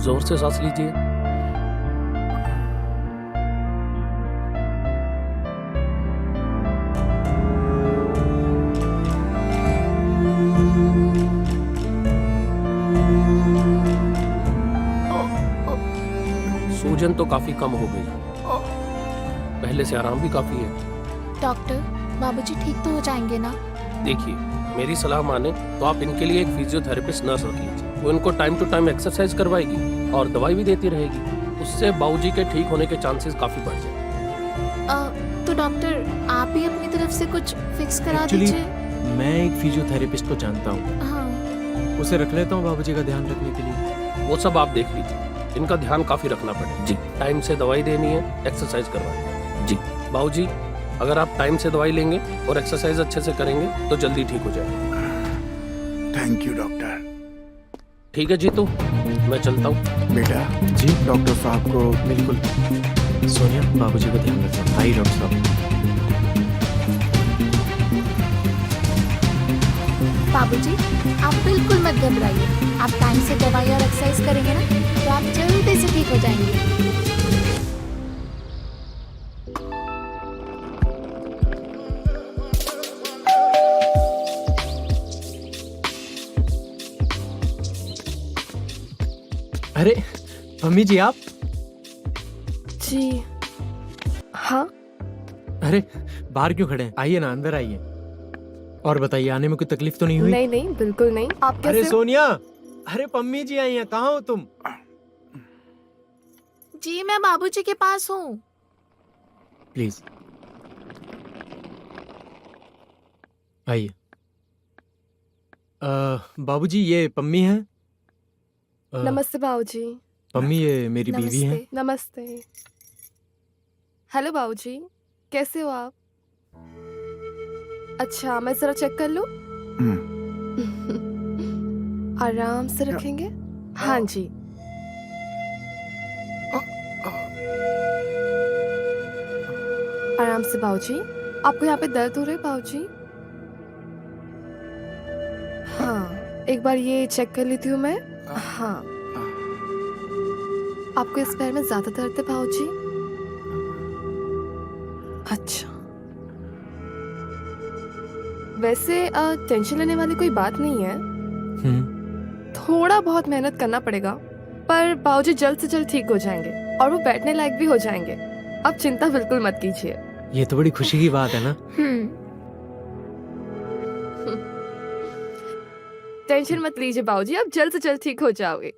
जोर से सांस लीजिए। सूजन तो काफी कम हो गई, पहले से आराम भी काफी है। डॉक्टर, बाबूजी ठीक तो हो जाएंगे ना? देखिए, मेरी सलाह माने तो आप इनके लिए एक फिजियोथेरेपिस्ट नर्स रख लीजिए। वो इनको टाइम टू टाइम एक्सरसाइज करवाएगी और दवाई भी देती रहेगी। उससे बाबूजी के ठीक होने के चांसेस काफी बढ़ जाएंगे। तो डॉक्टर, आप भी अपनी तरफ से कुछ फिक्स करा Actually, दीजिए। मैं एक फिजियोथेरेपिस्ट को जानता हूँ, हाँ। उसे रख लेता हूँ बाबूजी का ध्यान रखने के लिए। वो सब आप देख लीजिए, इनका ध्यान काफी रखना पड़ेगा। जी, टाइम से दवाई देनी है, एक्सरसाइज करवानी है। जी बाबूजी, अगर आप टाइम से दवाई लेंगे और एक्सरसाइज अच्छे से करेंगे तो जल्दी ठीक हो जाएगा। Thank you doctor. ठीक है जीतू, मैं चलता हूँ। बेटा जी डॉक्टर साहब को बिल्कुल। सोनिया, बाबूजी का ध्यान रखना। आइए डॉक्टर साहब। बाबूजी, आप बिल्कुल मत घबराइए। आप टाइम से दवाई और एक्सरसाइज करेंगे ना तो आप जल्दी से ठीक हो जाएंगे। अरे मम्मी जी, आप? जी हाँ। अरे बाहर क्यों खड़े हैं? आइए ना, अंदर आइए। और बताइए, आने में कोई तकलीफ तो नहीं हुई? नहीं नहीं, बिल्कुल नहीं। आप अरे कैसे हो? सोनिया, अरे पम्मी जी आई हैं, कहाँ हो तुम? जी, मैं बाबूजी के पास हूँ। प्लीज आइए। बाबूजी, ये पम्मी है। नमस्ते बाबूजी। पम्मी, ये मेरी बीवी है। नमस्ते। नमस्ते। हेलो बाबूजी, कैसे हो आप? अच्छा, मैं जरा चेक कर लूं। आराम से रखेंगे। हाँ जी। आराम से बाबूजी। आपको यहाँ पे दर्द हो रहा है बाबूजी? हाँ, एक बार ये चेक कर लेती हूँ मैं। हाँ, आपको इस पैर में ज्यादा दर्द है बाबूजी? अच्छा, वैसे टेंशन लेने वाली कोई बात नहीं है। थोड़ा बहुत मेहनत करना पड़ेगा, पर बाबूजी जल्द से जल्द ठीक हो जाएंगे और वो बैठने लायक भी हो जाएंगे। आप चिंता बिल्कुल मत कीजिए। ये तो बड़ी खुशी की बात है ना। टेंशन मत लीजिए बाबूजी, आप जल्द से जल्द ठीक हो जाओगे।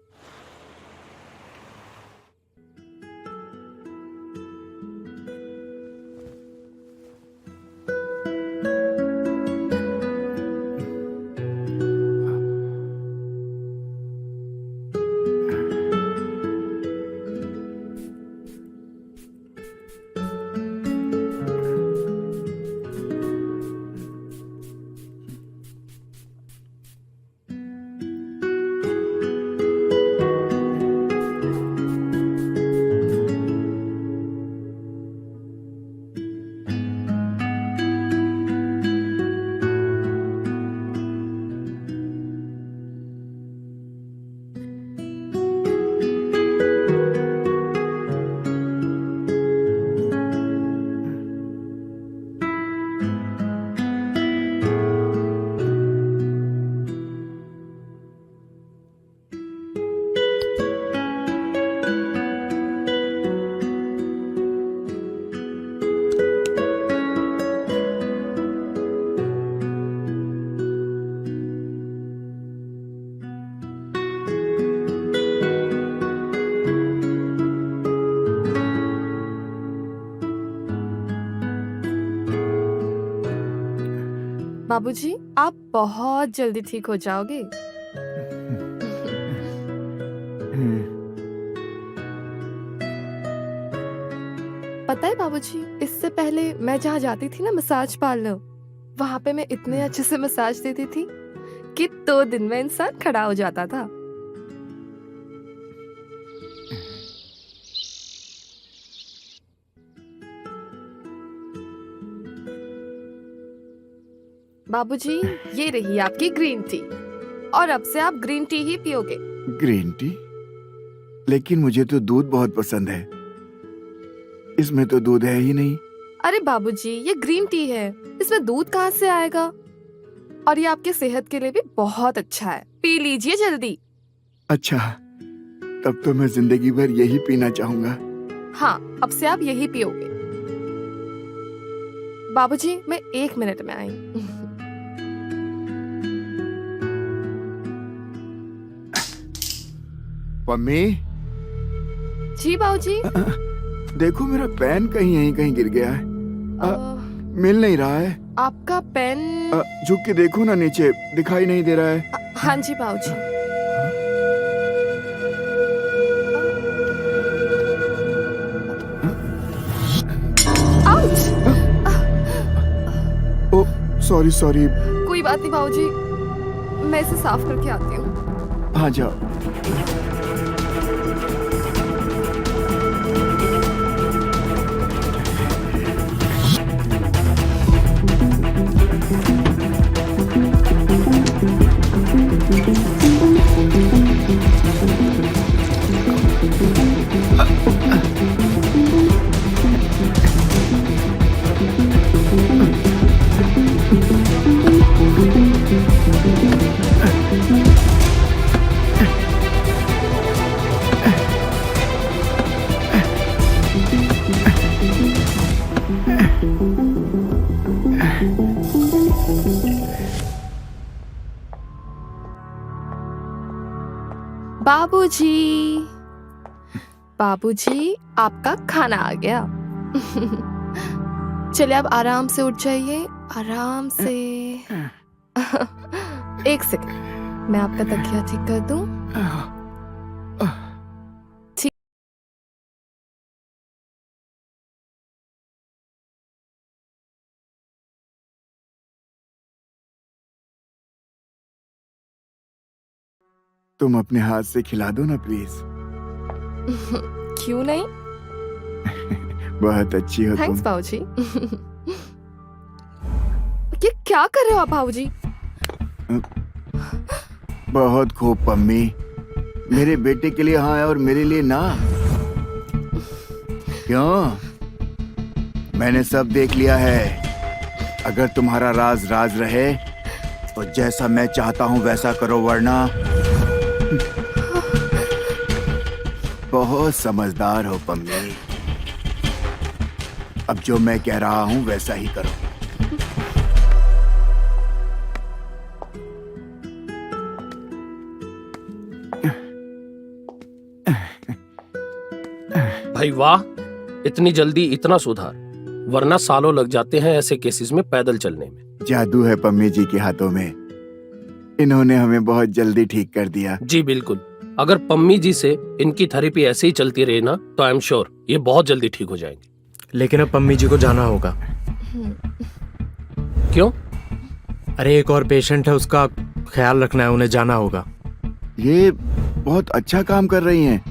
बाबूजी, आप बहुत जल्दी ठीक हो जाओगे। पता है बाबूजी, इससे पहले मैं जहाँ जाती थी ना मसाज पार्लर, वहाँ पे मैं इतने अच्छे से मसाज देती थी कि 2 दिन में इंसान खड़ा हो जाता था। बाबूजी, ये रही आपकी ग्रीन टी, और अब से आप ग्रीन टी ही पियोगे। Green tea? लेकिन मुझे तो दूध बहुत पसंद है। इसमें तो दूध है ही नहीं। अरे बाबूजी, ये ग्रीन टी है, इसमें दूध कहाँ से आएगा? और ये आपके सेहत के लिए भी बहुत अच्छा है, पी लीजिए जल्दी। अच्छा, तब तो मैं जिंदगी भर यही पीना चाहूंगा। हाँ, अब से आप यही पियोगे। बाबूजी, मैं 1 मिनट में आई। मम्मी, जी बाबूजी। देखो मेरा पेन कहीं गिर गया है। मिल नहीं रहा है। आपका पेन? झुक के देखो ना, नीचे दिखाई नहीं दे रहा है। हाँ जी बाबूजी। आउच! ओ सॉरी सॉरी। कोई बात नहीं बाबूजी, मैं इसे साफ करके आती हूँ। हाँ जाओ। बाबूजी, बाबूजी, आपका खाना आ गया। चलिए अब आराम से उठ जाइए, आराम से। 1 सेकंड, मैं आपका तकिया ठीक कर दूं। ठीक। तुम अपने हाथ से खिला दो ना प्लीज। क्यों नहीं? बहुत अच्छी हो थैंक्स तुम। बाबूजी। ये क्या कर रहे हो आप बाबूजी? बहुत खूब पम्मी, मेरे बेटे के लिए हाँ और मेरे लिए ना। क्यों? मैंने सब देख लिया है। अगर तुम्हारा राज राज रहे तो जैसा मैं चाहता हूँ वैसा करो, वरना। बहुत समझदार हो पम्मी। अब जो मैं कह रहा हूँ वैसा ही करो। भाई वाह, इतनी जल्दी इतना सुधार, वरना सालों लग जाते हैं ऐसे केसेस में पैदल चलने में। जादू है पम्मी जी के हाथों में। इन्होंने हमें बहुत जल्दी ठीक कर दिया। जी बिल्कुल, अगर पम्मी जी से इनकी थेरेपी ऐसे ही चलती रही ना तो आई एम श्योर ये बहुत जल्दी ठीक हो जाएंगे। लेकिन अब पम्मी जी को जाना होगा। क्यों? अरे एक और पेशेंट है, उसका ख्याल रखना है, उन्हें जाना होगा। ये बहुत अच्छा काम कर रही हैं।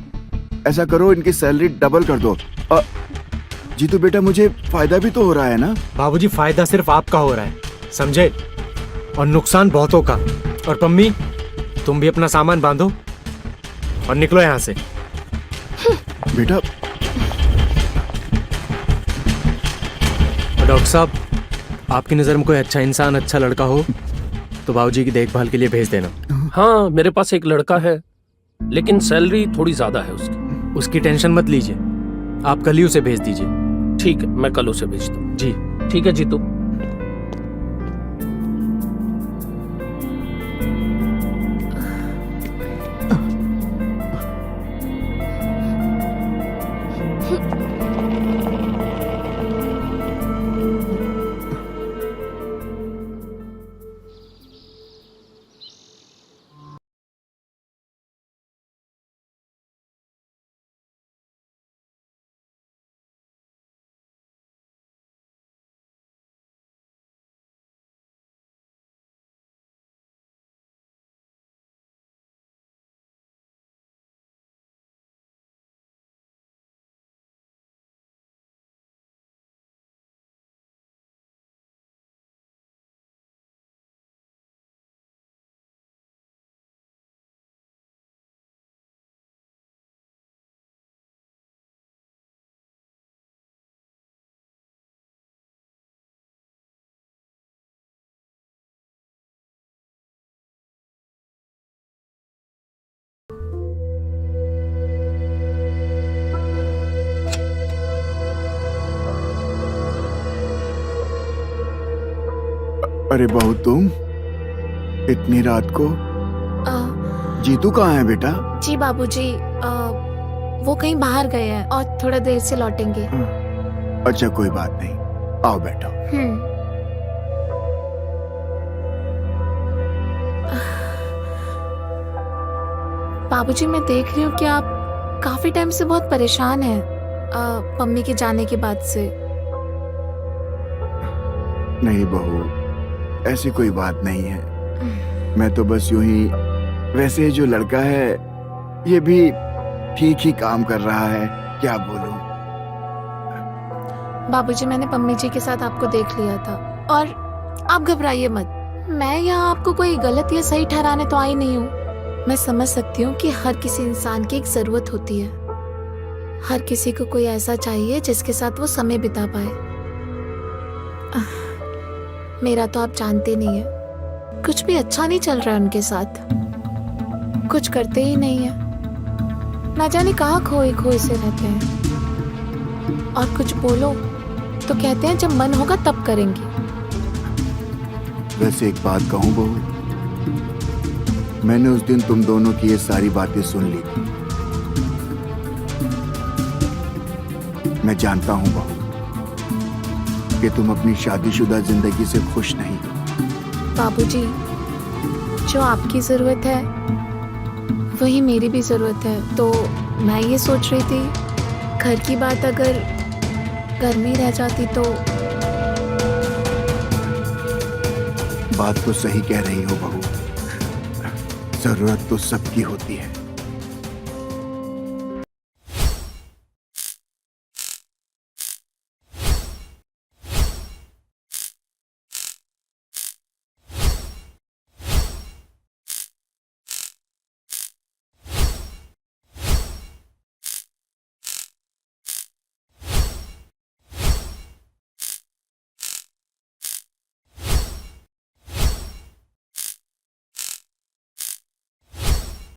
ऐसा करो, इनकी सैलरी डबल कर दो। जीतू बेटा, मुझे फायदा भी तो हो रहा है ना। बाबूजी, फायदा सिर्फ आपका हो रहा है, समझे, और नुकसान बहुतों का। और पम्मी, तुम भी अपना सामान बांधो और निकलो यहाँ से। बेटा। डॉक्टर साहब, आपकी नज़र में कोई अच्छा इंसान, अच्छा लड़का हो तो बाबूजी की देखभाल के लिए भेज देना। हाँ, मेरे पास एक लड़का है, लेकिन सैलरी थोड़ी ज्यादा है उसकी। उसकी टेंशन मत लीजिए, आप कल ही उसे भेज दीजिए। ठीक है, मैं कल उसे भेजता हूँ। जी ठीक है जीतू। अरे बहू तुम इतनी रात को? जीतू कहाँ है बेटा? जी बाबूजी, वो कहीं बाहर गए हैं और थोड़ा देर से लौटेंगे। अच्छा कोई बात नहीं, आओ बैठो। बाबूजी मैं देख रही हूँ कि आप काफी टाइम से बहुत परेशान हैं मम्मी के जाने के बाद से। नहीं बहू, ऐसी कोई बात नहीं है। मैं तो बस यूं ही, वैसे जो लड़का है ये भी ठीक ही काम कर रहा है, क्या बोलूं। बाबूजी मैंने मम्मी जी के साथ आपको देख लिया था और आप घबराइए मत। मैं यहाँ आपको कोई गलत या सही ठहराने तो आई नहीं हूँ। मैं समझ सकती हूँ कि हर किसी इंसान की एक जरूरत होती है। हर किसी को कोई ऐसा चाहिए जिसके साथ वो समय बिता पाए। मेरा तो आप जानते नहीं है, कुछ भी अच्छा नहीं चल रहा है उनके साथ। कुछ करते ही नहीं है, ना जाने कहाँ खोए खोए से रहते हैं। और कुछ बोलो तो कहते हैं जब मन होगा तब करेंगे। वैसे एक बात कहूं बहू, मैंने उस दिन तुम दोनों की ये सारी बातें सुन ली थी। मैं जानता हूं बहू कि तुम अपनी शादीशुदा जिंदगी से खुश नहीं हो। बाबूजी, जो आपकी जरूरत है वही मेरी भी जरूरत है। तो मैं ये सोच रही थी घर की बात अगर घर में ही रह जाती तो। बात तो सही कह रही हो बहू, जरूरत तो सबकी होती है।